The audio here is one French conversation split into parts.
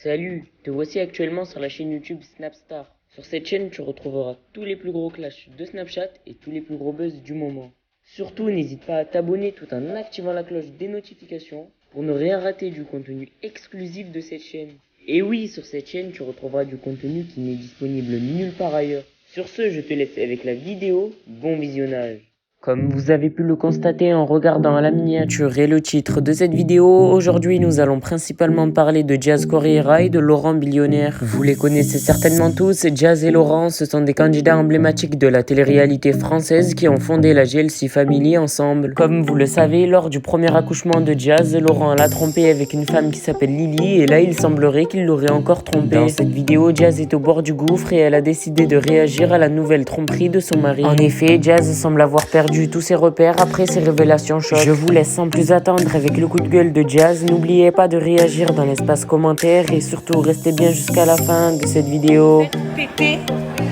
Salut, te voici actuellement sur la chaîne YouTube Snapstar. Sur cette chaîne, tu retrouveras tous les plus gros clashs de Snapchat et tous les plus gros buzz du moment. Surtout, n'hésite pas à t'abonner tout en activant la cloche des notifications pour ne rien rater du contenu exclusif de cette chaîne. Et oui, sur cette chaîne, tu retrouveras du contenu qui n'est disponible nulle part ailleurs. Sur ce, je te laisse avec la vidéo. Bon visionnage. Comme vous avez pu le constater en regardant la miniature et le titre de cette vidéo, aujourd'hui nous allons principalement parler de Jazz Correira et de Laurent Billionnaire. Vous les connaissez certainement tous, Jazz et Laurent, ce sont des candidats emblématiques de la télé-réalité française qui ont fondé la GLC Family ensemble. Comme vous le savez, lors du premier accouchement de Jazz, Laurent l'a trompé avec une femme qui s'appelle Lily et là il semblerait qu'il l'aurait encore trompé. Dans cette vidéo, Jazz est au bord du gouffre et elle a décidé de réagir à la nouvelle tromperie de son mari. En effet, Jazz semble avoir perdu tous ses repères après ces révélations chocs. Je vous laisse sans plus attendre avec le coup de gueule de Jazz. N'oubliez pas de réagir dans l'espace commentaire et surtout restez bien jusqu'à la fin de cette vidéo. Pété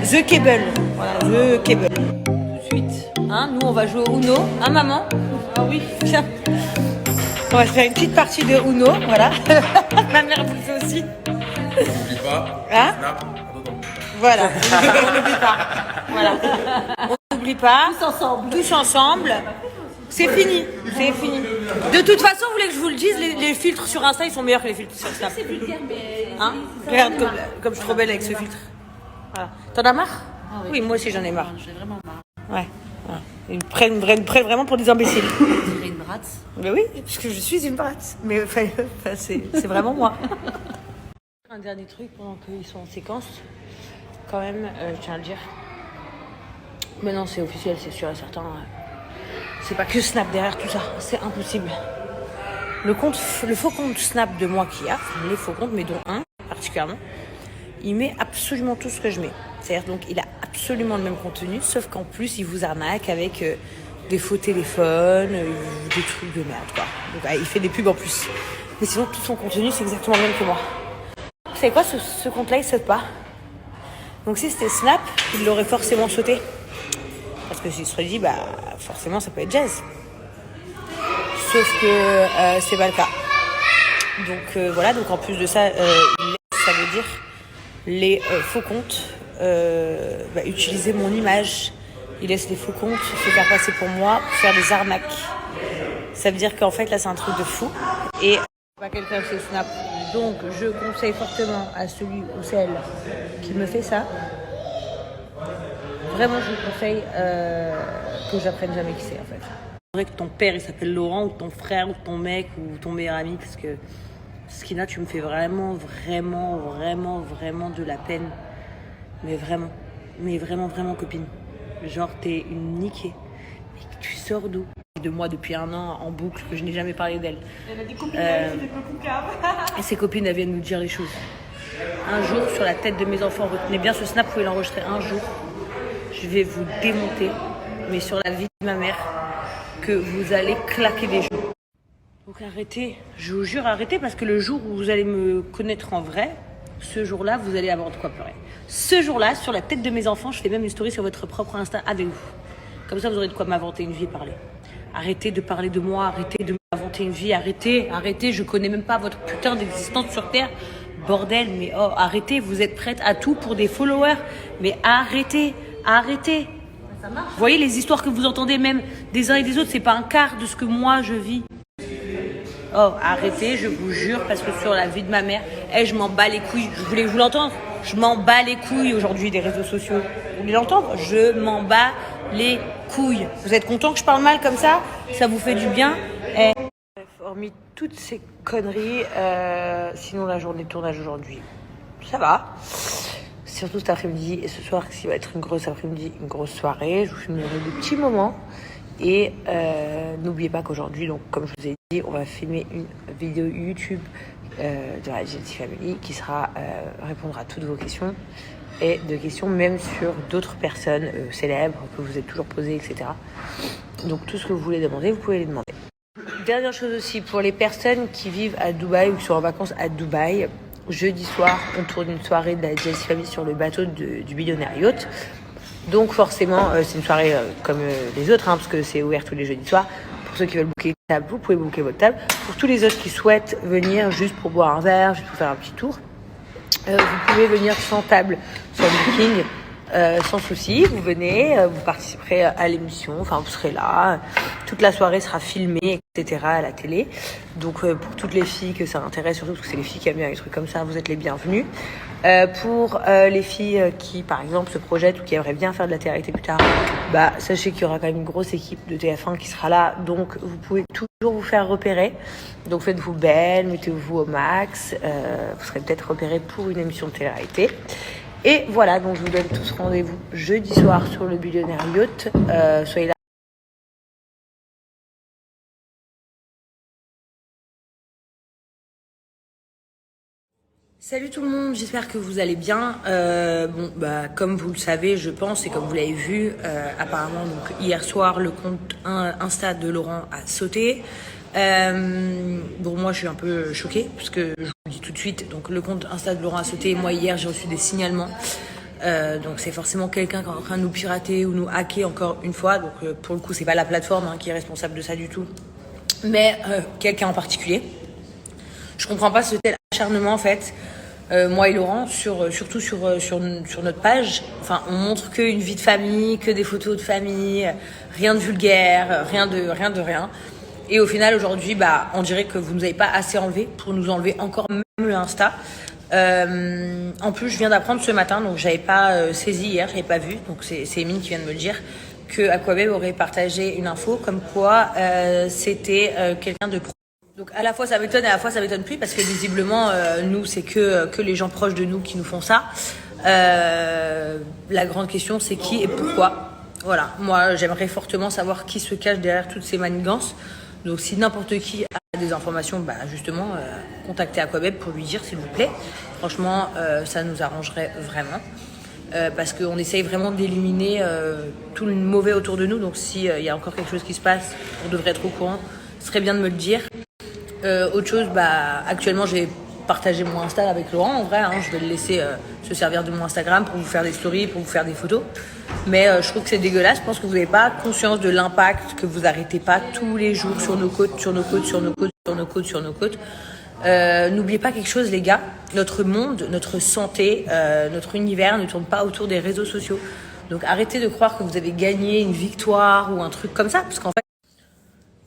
The Cable. Voilà, The Cable. Tout de suite. Hein, nous, on va jouer au Uno. Hein, maman? Ah oui, tiens. On va se faire une petite partie de Uno. Voilà. Ma mère vous le fait aussi. N'oublie pas. Hein? Snap. Voilà. On n'oublie pas. Voilà. On n'oublie pas. Tous ensemble. Tous ensemble. C'est fini. C'est fini. De toute façon, vous voulez que je vous le dise, les filtres sur Insta, ils sont meilleurs que les filtres sur Snap. C'est vulgaire, mais... Hein? Regarde comme je suis trop belle avec ce filtre. Voilà. T'en as marre? Ah oui. Oui, moi aussi j'en ai marre. J'en ai vraiment marre. Ouais. Voilà. Ils me prennent vraiment pour des imbéciles. On dirait une brate. Mais oui, parce que je suis une brate. Mais c'est vraiment moi. Un dernier truc pendant qu'ils sont en séquence. Quand même, je tiens à le dire. Mais non, c'est officiel, c'est sûr et certain. C'est pas que Snap derrière tout ça, c'est impossible. Le faux compte Snap de moi qu'il y a, les faux comptes, mais dont un particulièrement, il met absolument tout ce que je mets. C'est-à-dire donc il a absolument le même contenu, sauf qu'en plus il vous arnaque avec des faux téléphones, des trucs de merde quoi. Donc il fait des pubs en plus. Mais sinon tout son contenu c'est exactement le même que moi. Vous savez quoi, ce compte-là il saute pas. Donc si c'était Snap, il l'aurait forcément sauté. Parce que s'il se serait dit, bah forcément ça peut être Jazz. Sauf que c'est pas le cas. Donc voilà, donc en plus de ça, ça veut dire les faux comptes utiliser mon image. Il laisse les faux comptes se faire passer pour moi, pour faire des arnaques. Ça veut dire qu'en fait là c'est un truc de fou. Et pas quelqu'un qui Snap. Donc je conseille fortement à celui ou celle qui me fait ça. Vraiment, je vous conseille que j'apprenne jamais qui c'est en fait. C'est vrai que ton père il s'appelle Laurent, ou ton frère, ou ton mec, ou ton meilleur ami, parce que Skina, tu me fais vraiment de la peine. Mais vraiment copine. Genre, t'es une niquée. Mais tu sors d'où? De moi depuis 1 an en boucle, que je n'ai jamais parlé d'elle. Elle a des copines, et ses copines, elles viennent nous dire les choses. Un jour, sur la tête de mes enfants, retenez bien ce snap, vous pouvez l'enregistrer un jour. Je vais vous démonter, mais sur la vie de ma mère, que vous allez claquer des joues. Donc arrêtez, je vous jure, arrêtez, parce que le jour où vous allez me connaître en vrai, ce jour-là, vous allez avoir de quoi pleurer. Ce jour-là, sur la tête de mes enfants, je fais même une story sur votre propre Insta avec vous. Comme ça, vous aurez de quoi m'inventer une vie et parler. Arrêtez de parler de moi, arrêtez de m'inventer une vie, arrêtez, je connais même pas votre putain d'existence sur Terre. Bordel, mais oh, arrêtez, vous êtes prête à tout pour des followers, mais arrêtez. Ça marche. Vous voyez les histoires que vous entendez même des uns et des autres, c'est pas un quart de ce que moi je vis. Oh, arrêtez, je vous jure, parce que sur la vie de ma mère, je m'en bats les couilles. Je voulais que vous l'entendre. Je m'en bats les couilles aujourd'hui des réseaux sociaux. Vous voulez l'entendre? Je m'en bats les couilles. Vous êtes content que je parle mal comme ça? Ça vous fait du bien? Bref, hormis toutes ces conneries, sinon la journée de tournage aujourd'hui, ça va. Surtout cet après-midi et ce soir qui va être une grosse après-midi, une grosse soirée. Je vous filmerai des petits moments. Et n'oubliez pas qu'aujourd'hui, donc comme je vous ai dit, on va filmer une vidéo YouTube de la GLC Family qui sera répondre à toutes vos questions et de questions même sur d'autres personnes célèbres que vous êtes toujours posées, etc. Donc tout ce que vous voulez demander, vous pouvez les demander. Dernière chose aussi, pour les personnes qui vivent à Dubaï ou qui sont en vacances à Dubaï, jeudi soir, on tourne une soirée de la GLC Family sur le bateau du Billionnaire Yacht. Donc forcément, c'est une soirée comme les autres, parce que c'est ouvert tous les jeudis soirs. Pour ceux qui veulent booker une table, vous pouvez booker votre table. Pour tous les autres qui souhaitent venir juste pour boire un verre, juste pour faire un petit tour, Vous pouvez venir sans table sur le booking, sans souci. Vous venez, vous participerez à l'émission, enfin vous serez là. Toute la soirée sera filmée, etc. à la télé. Donc pour toutes les filles que ça intéresse, surtout parce que c'est les filles qui aiment bien les trucs comme ça, vous êtes les bienvenues. Pour les filles qui, par exemple, se projettent ou qui aimeraient bien faire de la télé-réalité plus tard, sachez qu'il y aura quand même une grosse équipe de TF1 qui sera là. Donc vous pouvez toujours vous faire repérer. Donc faites-vous belle, mettez-vous au max. Vous serez peut-être repéré pour une émission de télé-réalité. Et voilà, donc je vous donne tous rendez-vous jeudi soir sur le Billionaire Yacht. Soyez là. Salut tout le monde, j'espère que vous allez bien. Comme vous le savez, je pense, et comme vous l'avez vu, apparemment, donc hier soir, le compte Insta de Laurent a sauté. Moi je suis un peu choquée, parce que je vous le dis tout de suite, donc le compte Insta de Laurent a sauté. Moi hier j'ai reçu des signalements. Donc c'est forcément quelqu'un qui est en train de nous pirater ou nous hacker encore une fois. Donc pour le coup c'est pas la plateforme qui est responsable de ça du tout, mais quelqu'un en particulier. Je comprends pas ce tel acharnement en fait. Moi et Laurent, surtout sur notre page, enfin, on montre qu'une vie de famille, que des photos de famille, rien de vulgaire, rien de rien. Et au final, aujourd'hui, on dirait que vous nous avez pas assez enlevé pour nous enlever encore même le Insta. En plus, je viens d'apprendre ce matin, donc j'avais pas saisi hier, j'avais pas vu, donc c'est Emine qui vient de me le dire, que Aquabeb aurait partagé une info comme quoi c'était quelqu'un de pro. Donc à la fois ça m'étonne et à la fois ça m'étonne plus parce que visiblement nous c'est que les gens proches de nous qui nous font ça. La grande question c'est qui et pourquoi. Voilà, moi j'aimerais fortement savoir qui se cache derrière toutes ces manigances. Donc si n'importe qui a des informations, justement contactez Aquabeb pour lui dire s'il vous plaît. Franchement ça nous arrangerait vraiment. Parce qu'on essaye vraiment d'éliminer tout le mauvais autour de nous. Donc s'il y a encore quelque chose qui se passe, on devrait être au courant. Ce serait bien de me le dire. Autre chose, actuellement j'ai partagé mon Insta avec Laurent en vrai, je vais le laisser se servir de mon Instagram pour vous faire des stories, pour vous faire des photos, mais je trouve que c'est dégueulasse. Je pense que vous n'avez pas conscience de l'impact, que vous arrêtez pas tous les jours sur nos côtes. N'oubliez pas quelque chose les gars, notre monde, notre santé, notre univers ne tourne pas autour des réseaux sociaux, donc arrêtez de croire que vous avez gagné une victoire ou un truc comme ça, parce qu'en fait.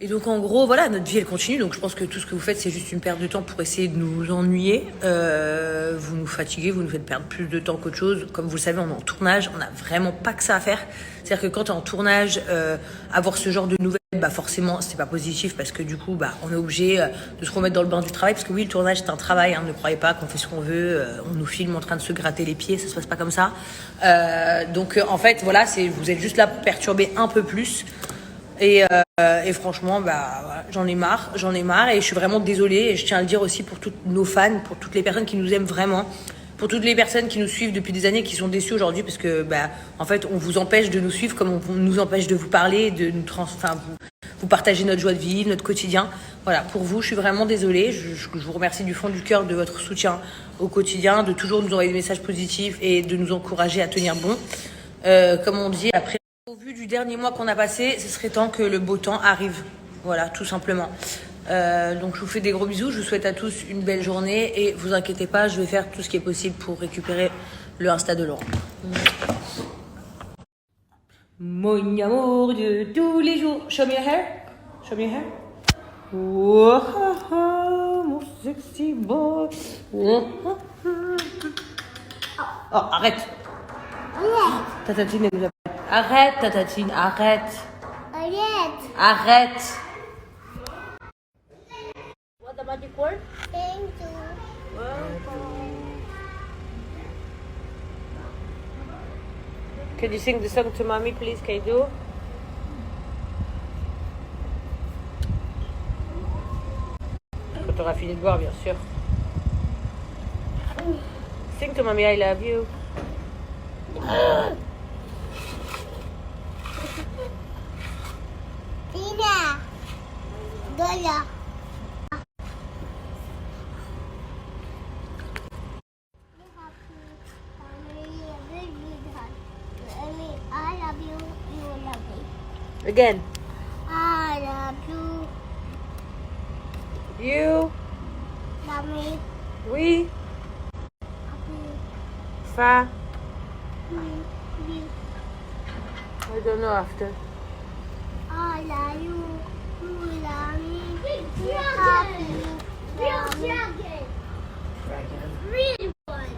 Et donc en gros, voilà, notre vie elle continue, donc je pense que tout ce que vous faites c'est juste une perte de temps pour essayer de nous ennuyer. Vous nous fatiguez, vous nous faites perdre plus de temps qu'autre chose. Comme vous le savez, on est en tournage, on n'a vraiment pas que ça à faire. C'est-à-dire que quand tu es en tournage, avoir ce genre de nouvelles, forcément c'est pas positif parce que du coup on est obligé de se remettre dans le bain du travail, parce que oui, le tournage c'est un travail, ne croyez pas qu'on fait ce qu'on veut, on nous filme en train de se gratter les pieds, ça se passe pas comme ça. Donc en fait voilà, vous êtes juste là pour perturber un peu plus. Et franchement, voilà, j'en ai marre et je suis vraiment désolée, et je tiens à le dire aussi pour toutes nos fans, pour toutes les personnes qui nous aiment vraiment, pour toutes les personnes qui nous suivent depuis des années, qui sont déçues aujourd'hui parce que en fait on vous empêche de nous suivre comme on nous empêche de vous parler, de nous vous partager notre joie de vivre, notre quotidien. Voilà, pour vous, je suis vraiment désolée, je vous remercie du fond du cœur de votre soutien au quotidien, de toujours nous envoyer des messages positifs et de nous encourager à tenir bon. Comme on dit, après au vu du dernier mois qu'on a passé, ce serait temps que le beau temps arrive. Voilà, tout simplement. Donc je vous fais des gros bisous, je vous souhaite à tous une belle journée et vous inquiétez pas, je vais faire tout ce qui est possible pour récupérer le Insta de Laurent. Mon amour de tous les jours. Show me your hair. Show me your hair. Wow, mon sexy boy. Oh, arrête. Tatatine, elle nous a... Arrête, Tatatine, arrête. Arrête. What the magic word? Thank you. Welcome. Can you sing the song to mommy, please? Can you do? Quand tu auras fini de boire, bien sûr. Sing to mommy, I love you. Tina. Dola. I love you. You love me. Again. I love you. You. Love me. We. Happy Alpha. I don't know after. I love you. You love me. Happy. Dragon. Real one.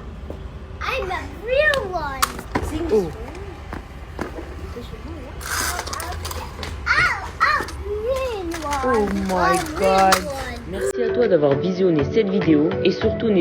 I'm a real one. Oh. Real one. Oh my A real God. one. Merci à toi d'avoir visionné cette vidéo et surtout